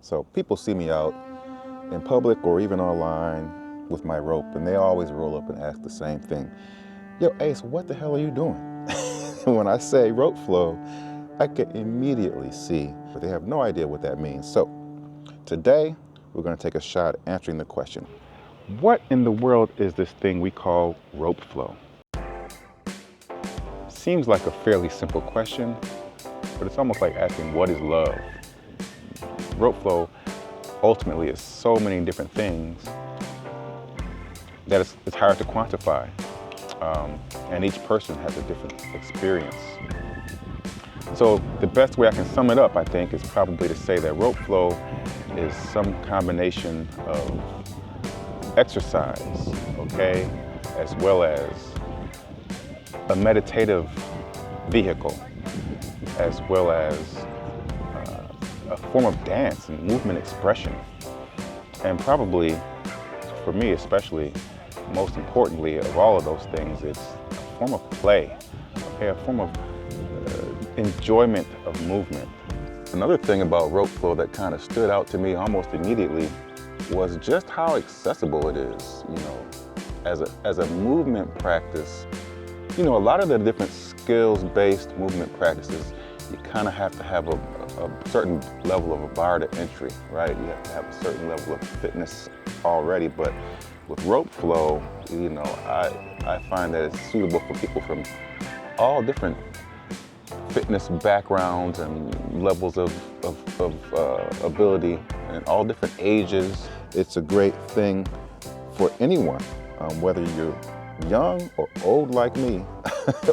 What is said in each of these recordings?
So people see me out in public or even online with my rope, and they always roll up and ask the same thing. Yo, Ace, what the hell are you doing? When I say rope flow, I can immediately see, but they have no idea what that means. So today, we're going to take a shot at answering the question, what in the world is this thing we call rope flow? Seems like a fairly simple question, but it's almost like asking, what is love? Rope flow ultimately is so many different things that it's hard to quantify. And each person has a different experience. So the best way I can sum it up, I think, is probably to say that rope flow is some combination of exercise, okay, as well as a meditative vehicle, as well as a form of dance and movement expression. And probably, for me especially, most importantly of all of those things, it's a form of play, okay, a form of enjoyment of movement. Another thing about rope flow that kind of stood out to me almost immediately was just how accessible it is, you know, as a movement practice. You know, a lot of the different skills-based movement practices, you kind of have to have a certain level of a bar to entry, right? You have to have a certain level of fitness already, but with rope flow, you know, I find that it's suitable for people from all different fitness backgrounds and levels of ability and all different ages. It's a great thing for anyone, whether you're young or old like me,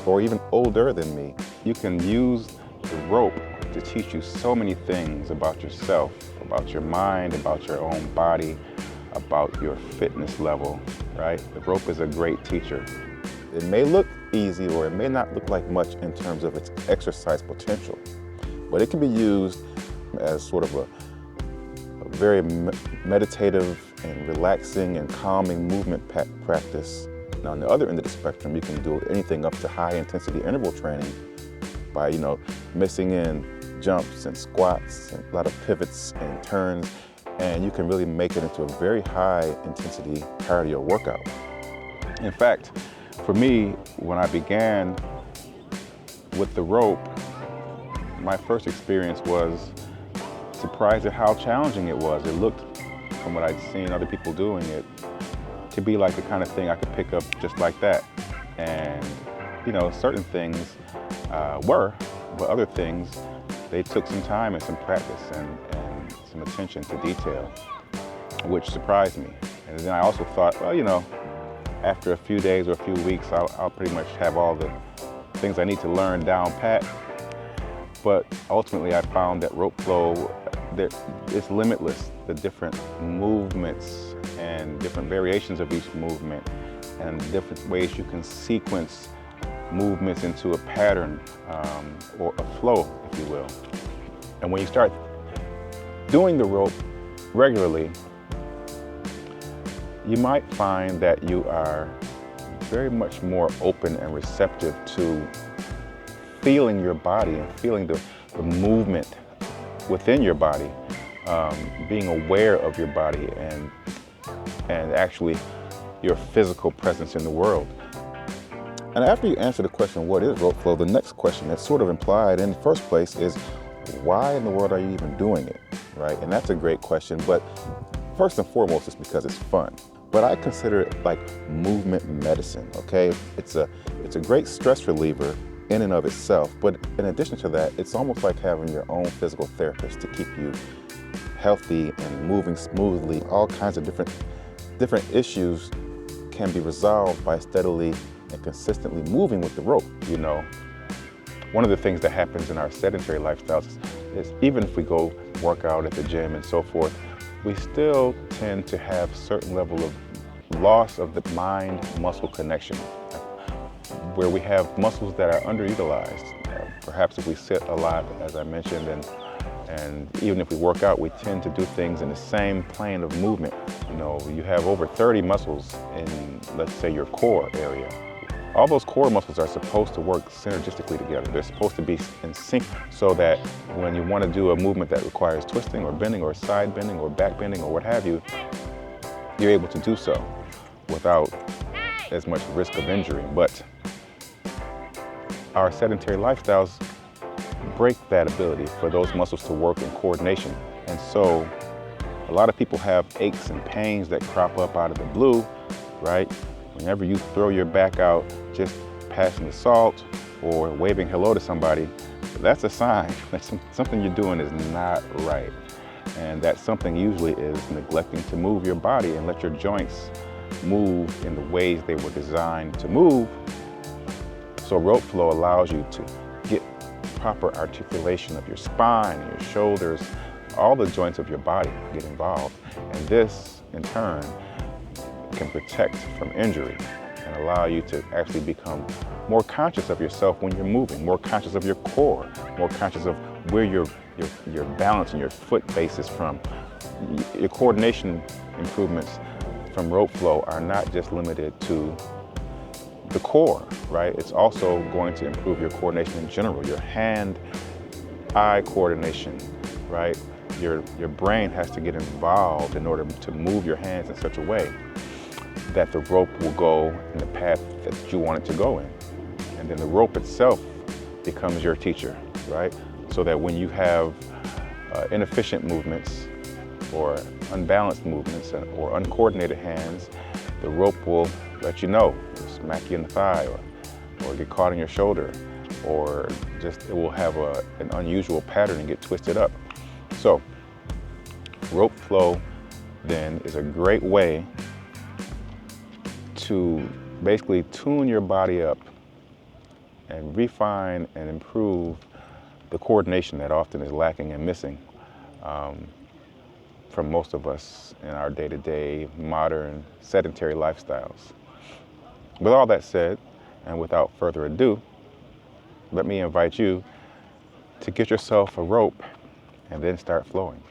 or even older than me. You can use the rope to teach you so many things about yourself, about your mind, about your own body, about your fitness level, right? The rope is a great teacher. It may look easy or it may not look like much in terms of its exercise potential, but it can be used as sort of a very meditative and relaxing and calming movement practice. Now, on the other end of the spectrum, you can do anything up to high intensity interval training by, you know, mixing in jumps and squats and a lot of pivots and turns, and you can really make it into a very high intensity cardio workout. In fact, for me, when I began with the rope, my first experience was surprised at how challenging it was. It looked, from what I'd seen other people doing it, to be like the kind of thing I could pick up just like that. And, you know, certain things were, but other things, they took some time and some practice and some attention to detail, which surprised me. And then I also thought, well, you know, after a few days or a few weeks, I'll pretty much have all the things I need to learn down pat. But ultimately, I found that rope flow, it's limitless. The different movements and different variations of each movement and different ways you can sequence movements into a pattern or a flow, if you will. And when you start doing the rope regularly, you might find that you are very much more open and receptive to feeling your body and feeling the movement within your body, being aware of your body and actually your physical presence in the world. And after you answer the question, what is rope flow, the next question that's sort of implied in the first place is, why in the world are you even doing it, right? And that's a great question, but first and foremost, it's because it's fun. But I consider it like movement medicine, okay? It's a great stress reliever in and of itself, but in addition to that, it's almost like having your own physical therapist to keep you healthy and moving smoothly. All kinds of different issues can be resolved by steadily and consistently moving with the rope, you know. One of the things that happens in our sedentary lifestyles is even if we go work out at the gym and so forth, we still tend to have certain level of loss of the mind-muscle connection, where we have muscles that are underutilized. Perhaps if we sit a lot, as I mentioned, and even if we work out, we tend to do things in the same plane of movement. You know, you have over 30 muscles in, let's say, your core area. all those core muscles are supposed to work synergistically together. They're supposed to be in sync so that when you want to do a movement that requires twisting or bending or side bending or back bending or what have you, you're able to do so without as much risk of injury. But our sedentary lifestyles break that ability for those muscles to work in coordination. And so a lot of people have aches and pains that crop up out of the blue, right? Whenever you throw your back out just passing the salt or waving hello to somebody, that's a sign that something you're doing is not right. And that something usually is neglecting to move your body and let your joints move in the ways they were designed to move. So rope flow allows you to get proper articulation of your spine, your shoulders, all the joints of your body get involved. And this, in turn, can protect from injury and allow you to actually become more conscious of yourself when you're moving, more conscious of your core, more conscious of where your balance and your foot base is from. Your coordination improvements from rope flow are not just limited to the core, right? It's also going to improve your coordination in general, your hand-eye coordination, right? Your brain has to get involved in order to move your hands in such a way that the rope will go in the path that you want it to go in. And then the rope itself becomes your teacher, right? So that when you have inefficient movements or unbalanced movements or uncoordinated hands, the rope will let you know, smack you in the thigh or get caught in your shoulder, or just it will have an unusual pattern and get twisted up. So rope flow then is a great way to basically tune your body up and refine and improve the coordination that often is lacking and missing from most of us in our day-to-day modern sedentary lifestyles. With all that said, and without further ado, let me invite you to get yourself a rope and then start flowing.